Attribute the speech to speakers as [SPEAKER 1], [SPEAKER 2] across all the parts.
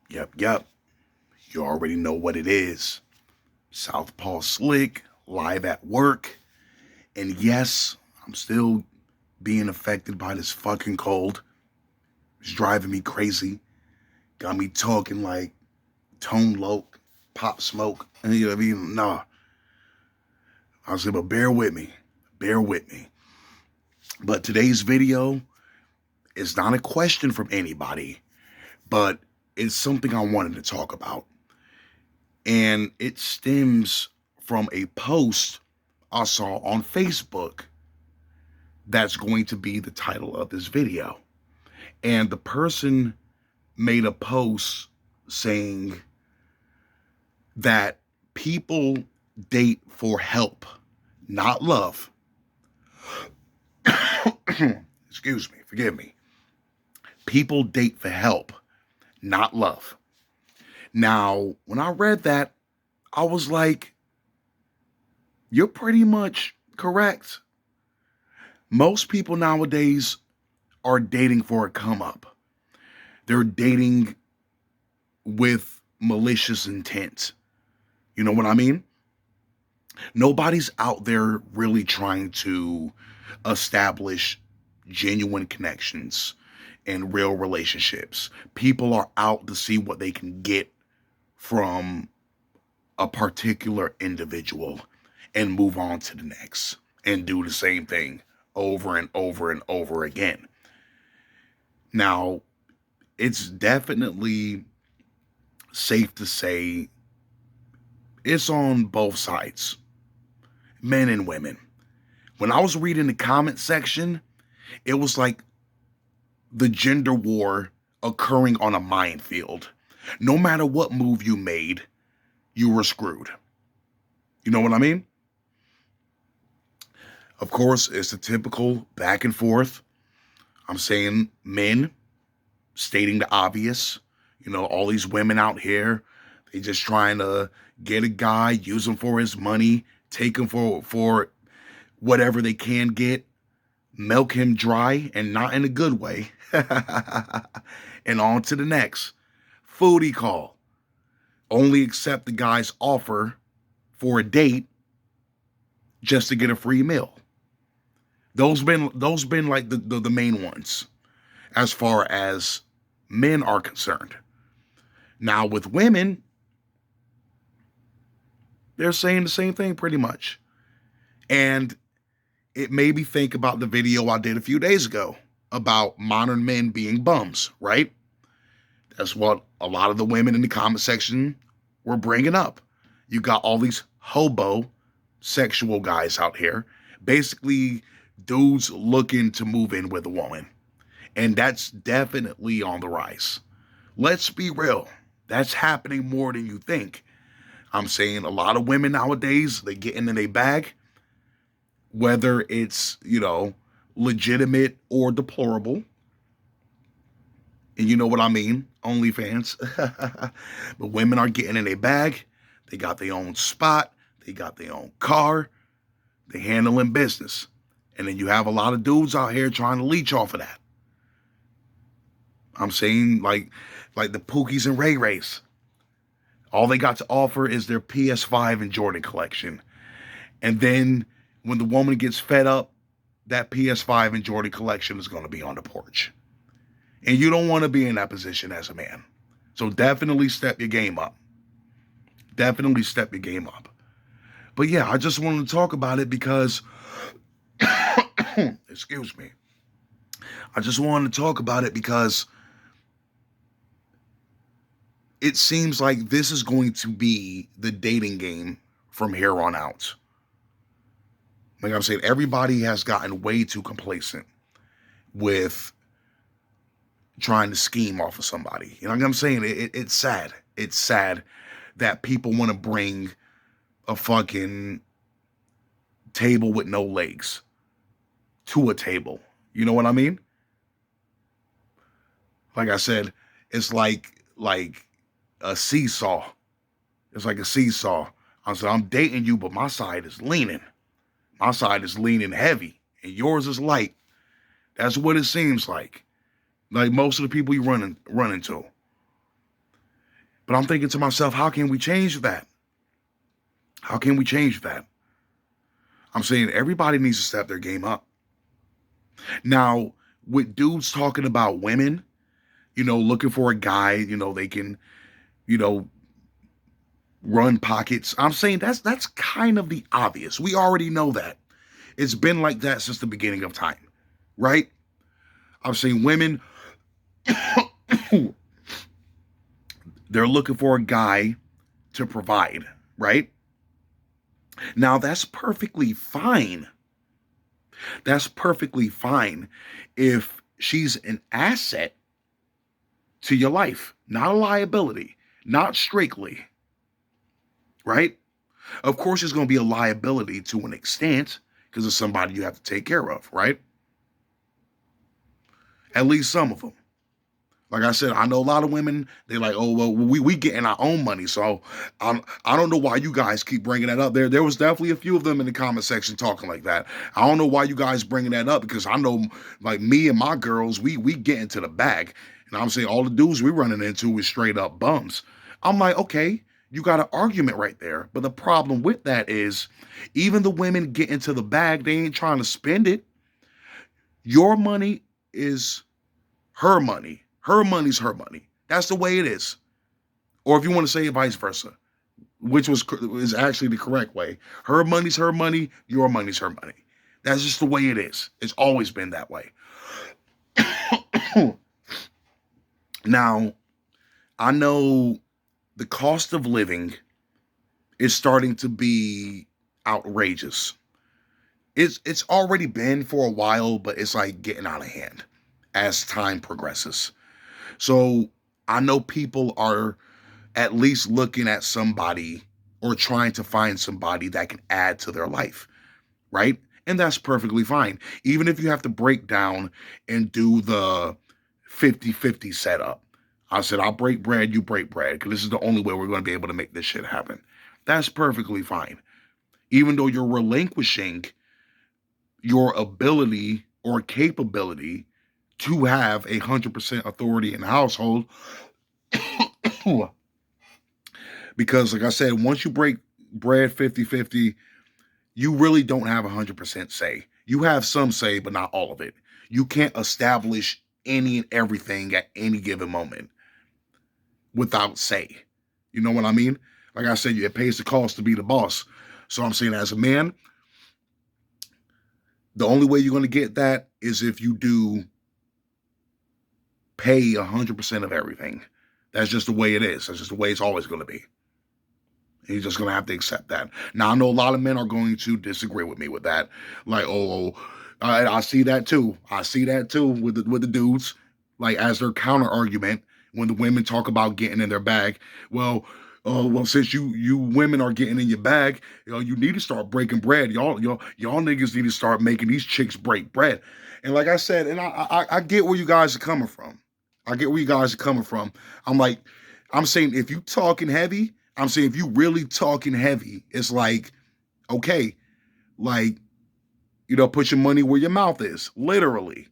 [SPEAKER 1] Yep. You already know what it is. Southpaw Slick, live at work. And yes, I'm still being affected by this fucking cold. It's driving me crazy. Got me talking like Tone Loc, Pop Smoke. And you know what I mean? Nah. I said, but bear with me. Bear with me. But today's video is not a question from anybody, but it's something I wanted to talk about. And it stems from a post I saw on Facebook that's going to be the title of this video. And the person made a post saying that people date for help, not love. Excuse me, forgive me. People date for help, not love. Now, when I read that, I was like, you're pretty much correct. Most people nowadays are dating for a come up. They're dating with malicious intent. You know what I mean? Nobody's out there really trying to establish genuine connections and real relationships. People are out to see what they can get from a particular individual and move on to the next and do the same thing over and over and over again. Now, it's definitely safe to say it's on both sides, men and women. When I was reading the comment section, it was like the gender war occurring on a minefield. No matter what move you made, you were screwed. You know what I mean? Of course, it's the typical back and forth. I'm saying men stating the obvious. You know, all these women out here, they just trying to get a guy, use him for his money, take him for whatever they can get, milk him dry, and not in a good way. And on to the next. Foodie call. Only accept the guy's offer for a date just to get a free meal. Those been like the main ones as far as men are concerned. Now with women, they're saying the same thing pretty much. And it made me think about the video I did a few days ago about modern men being bums, right? That's what a lot of the women in the comment section were bringing up. You got all these hobo sexual guys out here, basically dudes looking to move in with a woman. And that's definitely on the rise. Let's be real. That's happening more than you think. I'm saying a lot of women nowadays, they get in their bag, whether it's, legitimate or deplorable. And you know what I mean? OnlyFans. But women are getting in their bag. They got their own spot. They got their own car. They handling business. And then you have a lot of dudes out here trying to leech off of that. I'm saying like the Pookies and Ray Rays. All they got to offer is their PS5 and Jordan collection. And then when the woman gets fed up, that PS5 and Jordan collection is going to be on the porch. And you don't want to be in that position as a man. So definitely step your game up. Definitely step your game up. But yeah, I just wanted to talk about it because, excuse me. I just wanted to talk about it because it seems like this is going to be the dating game from here on out. Like I'm saying, everybody has gotten way too complacent with trying to scheme off of somebody. You know what I'm saying? It's sad. It's sad that people want to bring a fucking table with no legs to a table. You know what I mean? Like I said, it's like a seesaw. It's like a seesaw. I said, I'm dating you, but my side is leaning. My side is leaning heavy, and yours is light. That's what it seems like. Like most of the people you run into. But I'm thinking to myself, how can we change that? How can we change that? I'm saying everybody needs to step their game up. Now, with dudes talking about women, looking for a guy, they can, you know, run pockets. I'm saying that's kind of the obvious. We already know that. It's been like that since the beginning of time, right? I'm saying women, they're looking for a guy to provide, right? Now, that's perfectly fine. That's perfectly fine if she's an asset to your life, not a liability, not strictly, right? Of course, it's going to be a liability to an extent because it's somebody you have to take care of, right? At least some of them. Like I said, I know a lot of women. They're like, "Oh well, we getting our own money." So I don't know why you guys keep bringing that up. There was definitely a few of them in the comment section talking like that. I don't know why you guys bringing that up because I know, like me and my girls, we get into the bag, and I'm saying all the dudes we running into is straight up bums. I'm like, okay, you got an argument right there, but the problem with that is, even the women get into the bag, they ain't trying to spend it. Your money is her money. Her money's her money. That's the way it is. Or if you want to say it vice versa, which is actually the correct way. Her money's her money. Your money's her money. That's just the way it is. It's always been that way. Now, I know the cost of living is starting to be outrageous. It's already been for a while, but it's like getting out of hand as time progresses. So I know people are at least looking at somebody or trying to find somebody that can add to their life, right? And that's perfectly fine. Even if you have to break down and do the 50-50 setup. I said, I'll break bread, you break bread, because this is the only way we're going to be able to make this shit happen. That's perfectly fine. Even though you're relinquishing your ability or capability to have 100% authority in the household. Because like I said, once you break bread 50-50, you really don't have 100% say. You have some say, but not all of it. You can't establish any and everything at any given moment without say. You know what I mean? Like I said, it pays the cost to be the boss. So I'm saying, as a man, the only way you're going to get that is if you do pay 100% of everything. That's just the way it is. That's just the way it's always going to be. He's just going to have to accept that. Now, I know a lot of men are going to disagree with me with that. Like, I see that too. I see that too with the dudes. Like, as their counter argument, when the women talk about getting in their bag, well, since you women are getting in your bag, you need to start breaking bread. Y'all niggas need to start making these chicks break bread. And like I said, and I get where you guys are coming from. I get where you guys are coming from. I'm saying if you talking heavy, I'm saying if you really talking heavy, it's like, okay, like, put your money where your mouth is, literally.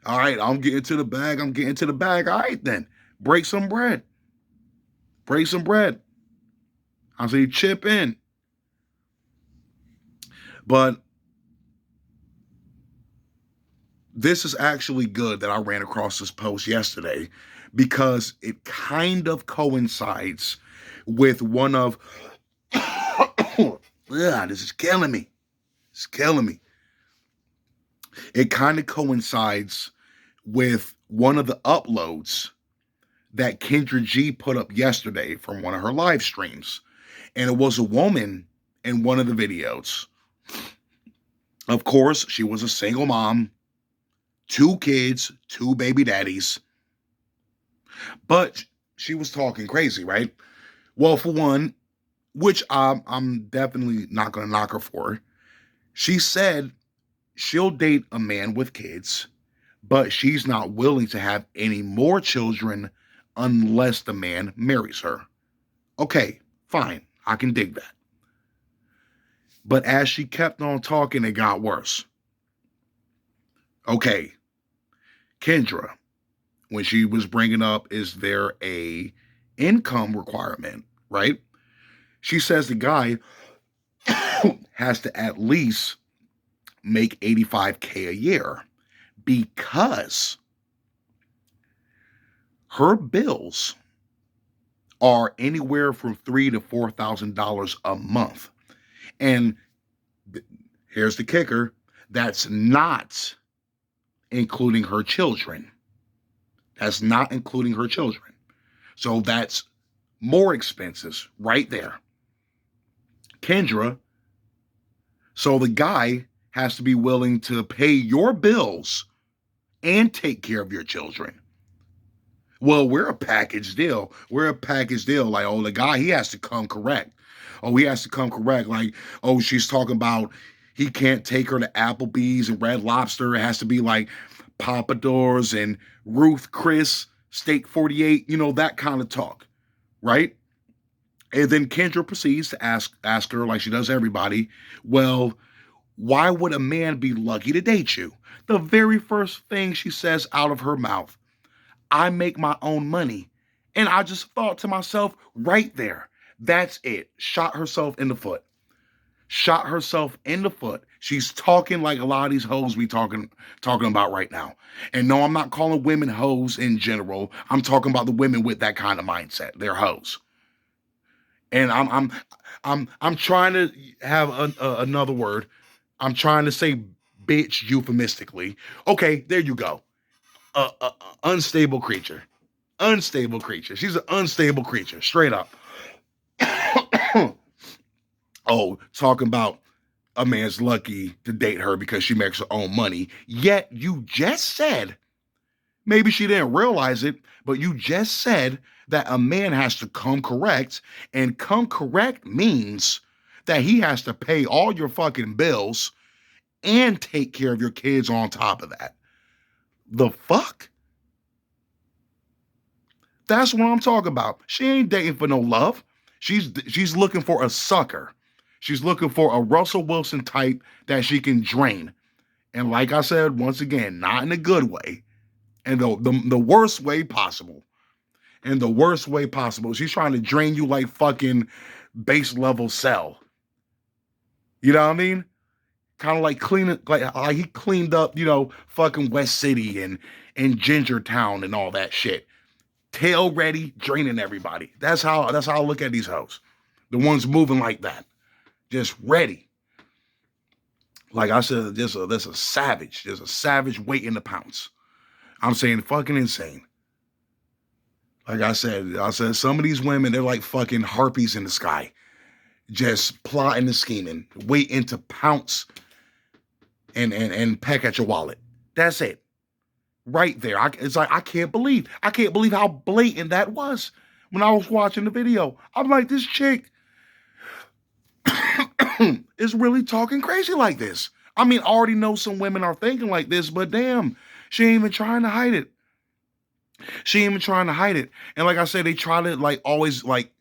[SPEAKER 1] All right, I'm getting to the bag. I'm getting to the bag. All right, then break some bread. Break some bread. I'm saying chip in. But this is actually good that I ran across this post yesterday because it kind of coincides with one of, this is killing me. It's killing me. It kind of coincides with one of the uploads that Kendra G put up yesterday from one of her live streams. And it was a woman in one of the videos. Of course, she was a single mom, 2 kids, 2 baby daddies. But she was talking crazy, right? Well, for one, which I'm definitely not going to knock her for, she said she'll date a man with kids, but she's not willing to have any more children unless the man marries her. Okay, fine. I can dig that. But as she kept on talking, it got worse. Okay, Kendra, when she was bringing up, is there a income requirement, right? She says the guy has to at least make 85K a year because her bills are anywhere from $3,000 to $4,000 a month. And here's the kicker, that's not including her children. That's not including her children. So that's more expenses right there. Kendra, so the guy has to be willing to pay your bills and take care of your children. Well, we're a package deal. We're a package deal. Like, oh, the guy, he has to come correct. Oh, he has to come correct. Like, oh, she's talking about he can't take her to Applebee's and Red Lobster. It has to be like Papa Doors and Ruth Chris, Steak 48, that kind of talk, right? And then Kendra proceeds to ask her, like she does everybody, well, why would a man be lucky to date you? The very first thing she says out of her mouth, I make my own money. And I just thought to myself, right there, that's it. Shot herself in the foot. Shot herself in the foot. She's talking like a lot of these hoes we talking about right now. And no, I'm not calling women hoes in general. I'm talking about the women with that kind of mindset. They're hoes. And I'm trying to have another word. I'm trying to say bitch euphemistically. Okay, there you go. Unstable creature. Unstable creature. She's an unstable creature, straight up. Oh, talking about a man's lucky to date her because she makes her own money. Yet you just said, maybe she didn't realize it, but you just said that a man has to come correct, and come correct means that he has to pay all your fucking bills and take care of your kids on top of that. The fuck? That's what I'm talking about. She ain't dating for no love. She's looking for a sucker. She's looking for a Russell Wilson type that she can drain. And like I said, once again, not in a good way. And the worst way possible. In the worst way possible. She's trying to drain you like fucking base level Cell. You know what I mean? Kind of like cleaning, like he cleaned up, fucking West City and Gingertown and all that shit. Tail ready, draining everybody. That's how I look at these hoes. The ones moving like that. Just ready. Like I said, there's a savage. There's a savage waiting to pounce. I'm saying fucking insane. Like I said some of these women, they're like fucking harpies in the sky. Just plotting and scheming, waiting to pounce and peck at your wallet. That's it. Right there. It's like I can't believe how blatant that was when I was watching the video. I'm like, this chick is really talking crazy like this. I mean, I already know some women are thinking like this, but damn, she ain't even trying to hide it. She ain't even trying to hide it. And like I said, they try to like always like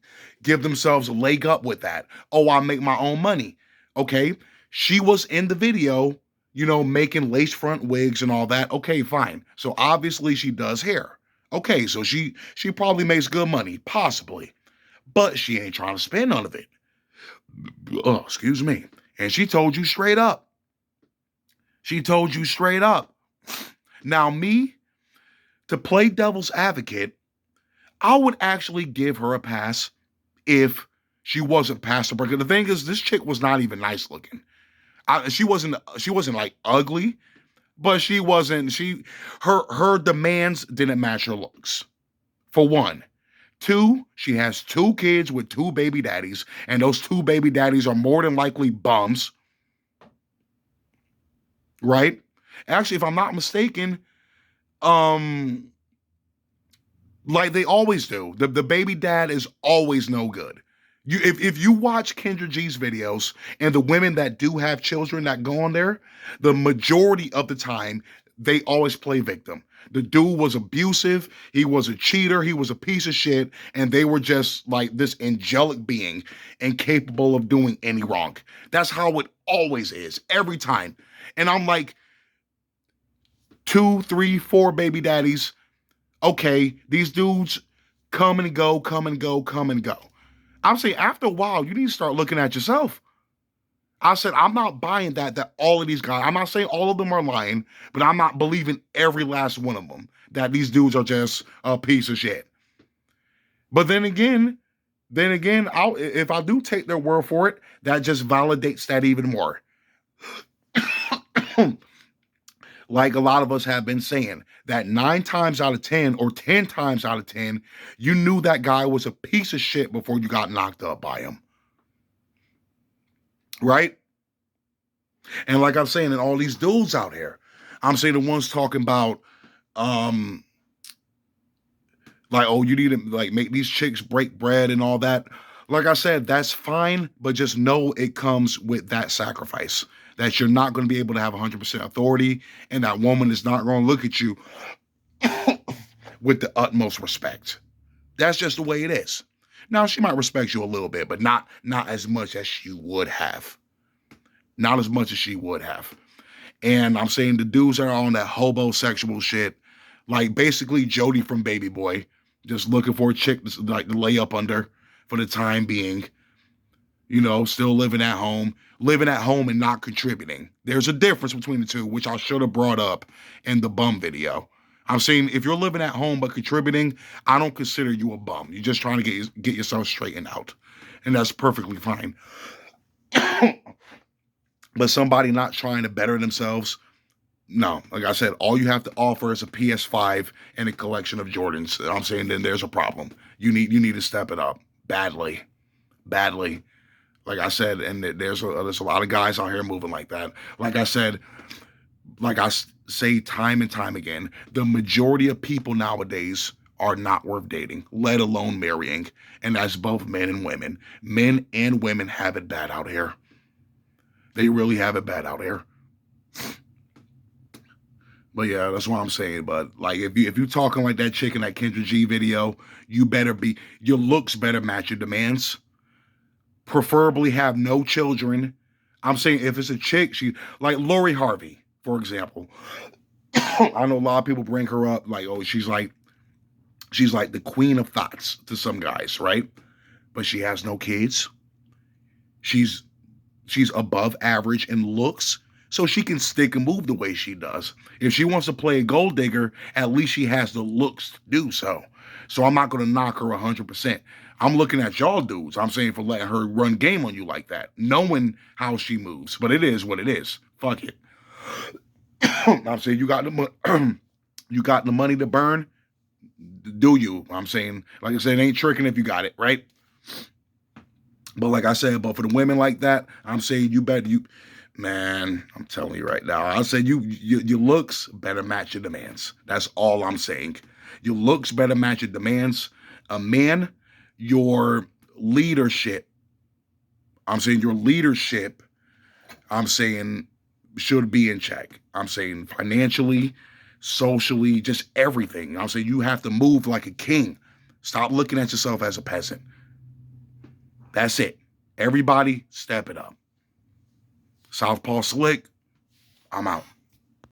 [SPEAKER 1] give themselves a leg up with that. Oh, I make my own money. Okay. She was in the video, making lace front wigs and all that. Okay, fine. So obviously she does hair. Okay, so she probably makes good money, possibly. But she ain't trying to spend none of it. Oh, excuse me. And she told you straight up. She told you straight up. Now me, to play devil's advocate, I would actually give her a pass if she wasn't past the break. The thing is, this chick was not even nice looking. She wasn't like ugly, but she wasn't. Her demands didn't match her looks. For one. Two, she has 2 kids with 2 baby daddies, and those 2 baby daddies are more than likely bums. Right? Actually, if I'm not mistaken, like they always do, the baby dad is always no good. If you watch Kendra G's videos and the women that do have children that go on there, the majority of the time they always play victim. The dude was abusive, he was a cheater, he was a piece of shit, and they were just like this angelic being incapable of doing any wrong. That's how it always is, every time. And I'm like, 2, 3, 4 baby daddies. Okay, these dudes come and go, come and go, come and go. I'm saying after a while, you need to start looking at yourself. I said, I'm not buying that all of these guys, I'm not saying all of them are lying, but I'm not believing every last one of them that these dudes are just a piece of shit. But then again, if I do take their word for it, that just validates that even more. Like a lot of us have been saying, that 9 times out of 10 or 10 times out of 10, you knew that guy was a piece of shit before you got knocked up by him. Right? And like I'm saying, and all these dudes out here, I'm saying the ones talking about, like, oh, you need to like make these chicks break bread and all that. Like I said, that's fine, but just know it comes with that sacrifice. That you're not going to be able to have 100% authority, and that woman is not going to look at you with the utmost respect. That's just the way it is. Now, she might respect you a little bit, but not as much as she would have. Not as much as she would have. And I'm saying the dudes that are on that hobosexual shit, like basically Jody from Baby Boy, just looking for a chick to like to lay up under for the time being. You know, still living at home and not contributing. There's a difference between the two, which I should have brought up in the bum video. I'm saying if you're living at home but contributing, I don't consider you a bum. You're just trying to get yourself straightened out. And that's perfectly fine. But somebody not trying to better themselves, no. Like I said, all you have to offer is a PS5 and a collection of Jordans. I'm saying then there's a problem. You need to step it up badly. Like I said, and there's a lot of guys out here moving like that. Like I said, like I say time and time again, the majority of people nowadays are not worth dating, let alone marrying. And that's both men and women. Men and women have it bad out here. They really have it bad out here. But yeah, that's what I'm saying. But like, if you talking like that chick in that Kendra G video, your looks better match your demands. Preferably have no children. I'm saying if it's a chick, she like Lori Harvey, for example. I know a lot of people bring her up like, oh, she's like the queen of thoughts to some guys, right? But she has no kids. She's above average in looks, so she can stick and move the way she does. If she wants to play a gold digger, at least she has the looks to do so. So I'm not going to knock her 100%. I'm looking at y'all dudes. I'm saying for letting her run game on you like that, knowing how she moves. But it is what it is. Fuck it. I'm saying you got the money to burn. Do you? I'm saying, like I said, it ain't tricking if you got it, right? But like I said, but for the women like that, I'm saying man, I'm telling you right now, I said your looks better match your demands. That's all I'm saying. Your looks better match your demands. A man, your leadership. I'm saying your leadership, I'm saying should be in check. I'm saying financially, socially, just everything. I'm saying you have to move like a king. Stop looking at yourself as a peasant. That's it. Everybody step it up. Southpaw Slick, I'm out.